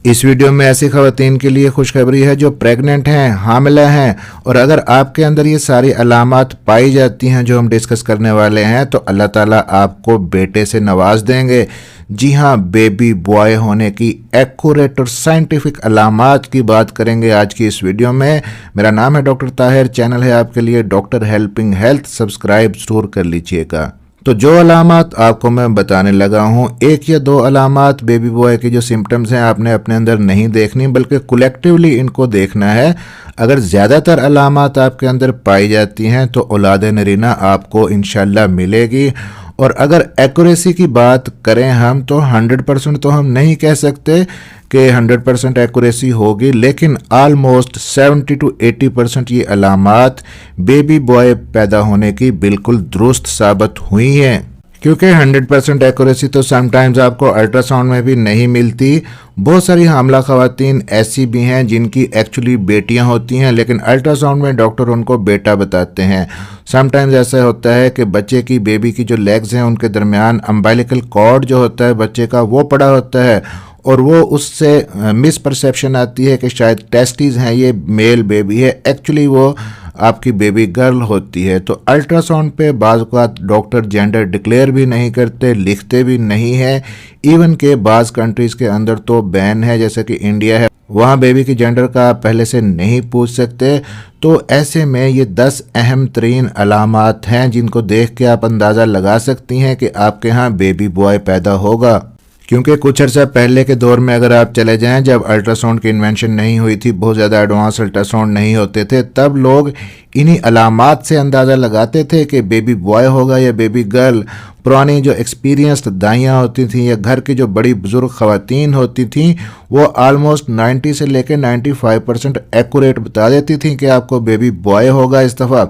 इस वीडियो में ऐसी खवातीन के लिए खुशखबरी है जो प्रेग्नेंट हैं, हामिला हैं और अगर आपके अंदर ये सारी अलामात पाई जाती हैं जो हम डिस्कस करने वाले हैं तो अल्लाह ताला आपको बेटे से नवाज देंगे। जी हाँ, बेबी बॉय होने की एक्यूरेट और साइंटिफिक अलामात की बात करेंगे आज की इस वीडियो में। मेरा नाम है डॉक्टर ताहिर, चैनल है आपके लिए डॉक्टर हेल्पिंग हेल्थ, सब्सक्राइब जरूर कर लीजिएगा। तो जो अलामात आपको मैं बताने लगा हूँ, एक या दो अलामात बेबी बॉय की जो सिम्टम्स हैं आपने अपने अंदर नहीं देखनी बल्कि कलेक्टिवली इनको देखना है। अगर ज़्यादातर अलामात आपके अंदर पाई जाती हैं तो औलाद नरीना आपको इंशाल्लाह मिलेगी। और अगर एक्यूरेसी की बात करें हम तो 100% तो हम नहीं कह सकते कि 100% एक्यूरेसी होगी, लेकिन ऑलमोस्ट 70 to 80% ये अलामात बेबी बॉय पैदा होने की बिल्कुल दुरुस्त साबित हुई हैं। क्योंकि 100% एक्यूरेसी तो समटाइम्स आपको अल्ट्रासाउंड में भी नहीं मिलती। बहुत सारी हामला खवातीन ऐसी भी हैं जिनकी एक्चुअली बेटियां होती हैं लेकिन अल्ट्रासाउंड में डॉक्टर उनको बेटा बताते हैं। समटाइम्स ऐसा होता है कि बच्चे की, बेबी की जो लेग्स हैं उनके दरमियान अम्बिलिकल कॉर्ड जो होता है बच्चे का वो पड़ा होता है और वो उससे मिस परसेप्शन आती है कि शायद टेस्टिस हैं, ये मेल बेबी है, एक्चुअली वो आपकी बेबी गर्ल होती है। तो अल्ट्रासाउंड पे बाज़ औक़ात डॉक्टर जेंडर डिक्लेयर भी नहीं करते, लिखते भी नहीं है। इवन के बाज़ कंट्रीज़ के अंदर तो बैन है, जैसे कि इंडिया है, वहाँ बेबी की जेंडर का आप पहले से नहीं पूछ सकते। तो ऐसे में ये 10 अहम तरीन अलामात हैं जिनको देख के आप अंदाज़ा लगा सकती हैं कि आपके यहाँ बेबी बॉय पैदा होगा। क्योंकि कुछ अर्सा पहले के दौर में अगर आप चले जाएं, जब अल्ट्रासाउंड की इन्वेंशन नहीं हुई थी, बहुत ज़्यादा एडवांस अल्ट्रासाउंड नहीं होते थे, तब लोग इन्हीं अलामात से अंदाज़ा लगाते थे कि बेबी बॉय होगा या बेबी गर्ल। पुरानी जो एक्सपीरियंस्ड दाइयाँ होती थीं या घर की जो बड़ी बुजुर्ग खवातीन होती थीं वो ऑलमोस्ट 90 से लेकर 95% एक्यूरेट बता देती थीं कि आपको बेबी बॉय होगा इस दफ़ा।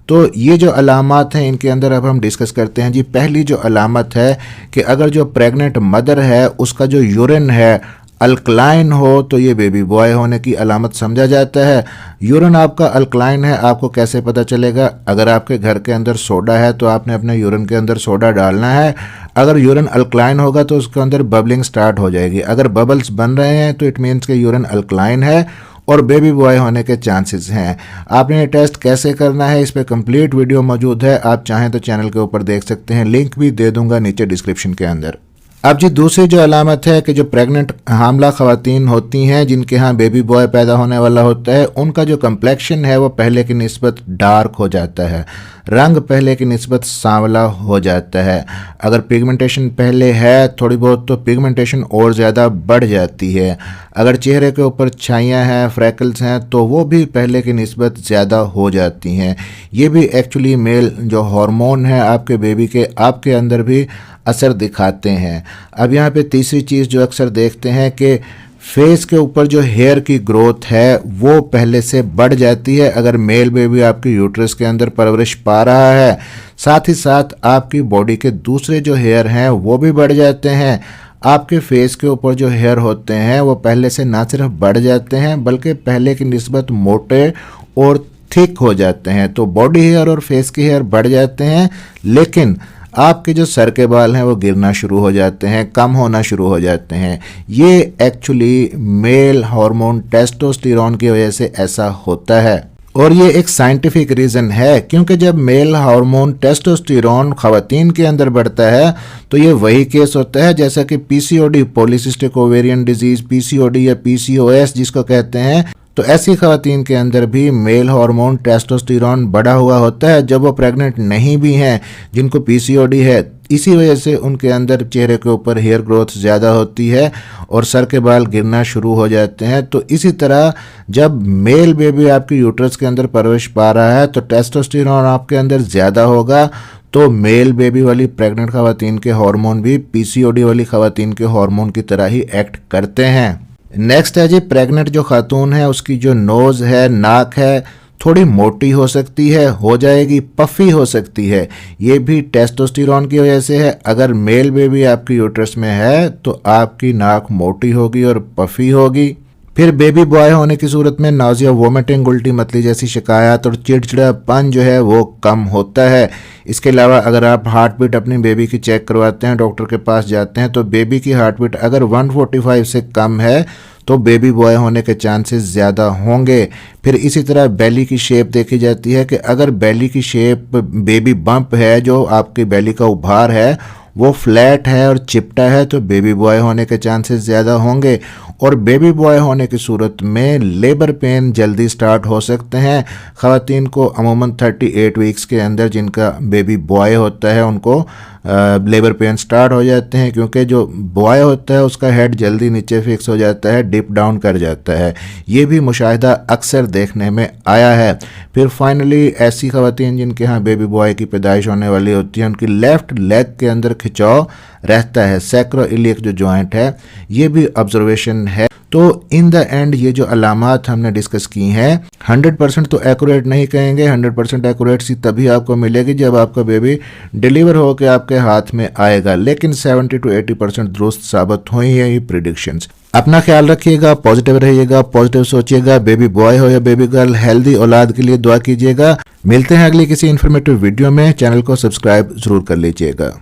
तो ये जो अलामात हैं इनके अंदर अब हम डिस्कस करते हैं। जी, पहली जो अलामत है कि अगर जो प्रेग्नेंट मदर है उसका जो यूरिन है अल्कलाइन हो तो ये बेबी बॉय होने की अलामत समझा जाता है। यूरिन आपका अल्कलाइन है, आपको कैसे पता चलेगा? अगर आपके घर के अंदर सोडा है तो आपने अपने यूरिन के अंदर सोडा डालना है। अगर यूरिन अल्कलाइन होगा तो उसके अंदर बबलिंग स्टार्ट हो जाएगी। अगर बबल्स बन रहे हैं तो इट मीन्स कि यूरिन अल्कलाइन है और बेबी बॉय होने के चांसेस हैं। आपने ये टेस्ट कैसे करना है, इस पे कंप्लीट वीडियो मौजूद है, आप चाहें तो चैनल के ऊपर देख सकते हैं, लिंक भी दे दूंगा नीचे डिस्क्रिप्शन के अंदर। अब जी, दूसरी जो अलामत है कि जो प्रेग्नेंट हामला खवातीन होती हैं जिनके यहाँ बेबी बॉय पैदा होने वाला होता है, उनका जो कम्प्लेक्शन है वो पहले की निस्बत डार्क हो जाता है, रंग पहले की निस्बत सांवला हो जाता है। अगर पिगमेंटेशन पहले है थोड़ी बहुत तो पिगमेंटेशन और ज़्यादा बढ़ जाती है। अगर चेहरे के ऊपर छाइयाँ हैं, फ्रैकल्स हैं तो वो भी पहले की निस्बत ज़्यादा हो जाती हैं। ये भी एक्चुअली मेल जो हार्मोन है आपके बेबी के, आपके अंदर भी असर दिखाते हैं। अब यहाँ पे तीसरी चीज़ जो अक्सर देखते हैं कि फेस के ऊपर जो हेयर की ग्रोथ है वो पहले से बढ़ जाती है अगर मेल बेबी आपकी यूट्रस के अंदर परवरिश पा रहा है। साथ ही साथ आपकी बॉडी के दूसरे जो हेयर हैं वो भी बढ़ जाते हैं। आपके फेस के ऊपर जो हेयर होते हैं वो पहले से ना सिर्फ बढ़ जाते हैं बल्कि पहले की निस्बत मोटे और थिक हो जाते हैं। तो बॉडी हेयर और फेस के हेयर बढ़ जाते हैं लेकिन आपके जो सर के बाल हैं वो गिरना शुरू हो जाते हैं, कम होना शुरू हो जाते हैं। ये एक्चुअली मेल हार्मोन टेस्टोस्टेरोन की वजह से ऐसा होता है और ये एक साइंटिफिक रीज़न है। क्योंकि जब मेल हार्मोन टेस्टोस्टेरोन खवातीन के अंदर बढ़ता है तो ये वही केस होता है जैसा कि PCOD, polycystic ovarian disease, PCOD या पीसीओएस जिसको कहते हैं। तो ऐसी खवातीन के अंदर भी मेल हार्मोन टेस्टोस्टेरोन बढ़ा हुआ होता है जब वो प्रेग्नेंट नहीं भी हैं, जिनको पीसीओडी है। इसी वजह से उनके अंदर चेहरे के ऊपर हेयर ग्रोथ ज़्यादा होती है और सर के बाल गिरना शुरू हो जाते हैं। तो इसी तरह जब मेल बेबी आपकी यूट्रस के अंदर परवरिश पा रहा है तो टेस्टोस्टेरोन आपके अंदर ज़्यादा होगा, तो मेल बेबी वाली प्रेग्नेंट खवातीन के हार्मोन भी पीसीओडी वाली खवातीन के हार्मोन की तरह ही एक्ट करते हैं। नेक्स्ट है जी, प्रेग्नेंट जो खातून है उसकी जो नोज़ है, नाक है, थोड़ी मोटी हो सकती है, हो जाएगी, पफ़ी हो सकती है। ये भी टेस्टोस्टेरोन की वजह से है। अगर मेल बेबी आपकी यूट्रस में है तो आपकी नाक मोटी होगी और पफ़ी होगी। फिर बेबी बॉय होने की सूरत में नाज़िया, वोमिटिंग, उल्टी मतली जैसी शिकायत और चिड़चिड़ापन जो है वो कम होता है। इसके अलावा अगर आप हार्ट बीट अपनी बेबी की चेक करवाते हैं, डॉक्टर के पास जाते हैं, तो बेबी की हार्ट बीट अगर 145 से कम है तो बेबी बॉय होने के चांसेस ज़्यादा होंगे। फिर इसी तरह बेली की शेप देखी जाती है कि अगर बेली की शेप बेबी बम्प है, जो आपकी बेली का उभार है वो फ्लैट है और चिपटा है, तो बेबी बॉय होने के चांसेस ज़्यादा होंगे। और बेबी बॉय होने की सूरत में लेबर पेन जल्दी स्टार्ट हो सकते हैं। ख़वातीन को अमूमन 38 वीक्स के अंदर जिनका बेबी बॉय होता है उनको लेबर पेन स्टार्ट हो जाते हैं, क्योंकि जो बॉय होता है उसका हेड जल्दी नीचे फिक्स हो जाता है, डिप डाउन कर जाता है। ये भी मुशाहिदा अक्सर देखने में आया है। फिर फाइनली ऐसी ख़वातीन जिनके यहाँ बेबी बॉय की पैदाइश होने वाली होती है, उनकी लेफ़्ट लेग के अंदर खिंचाव रहता है, सैक्रोइलियक जो जॉइंट है, ये भी ऑब्जर्वेशन है। तो इन द एंड ये जो अलामात हमने डिस्कस की हैं 100% तो एक्यूरेट नहीं कहेंगे। 100% एक्यूरेटसी तभी आपको मिलेगी जब आपका बेबी डिलीवर होकर आपके हाथ में आएगा, लेकिन 70 to 80% दुरुस्त साबित हुई है ये प्रिडिक्शंस। अपना ख्याल रखिएगा, पॉजिटिव रहिएगा, पॉजिटिव सोचिएगा। बेबी बॉय हो या बेबी गर्ल, हेल्दी औलाद के लिए दुआ कीजिएगा। मिलते हैं अगली किसी इन्फॉर्मेटिव वीडियो में। चैनल को सब्सक्राइब जरूर कर लीजिएगा।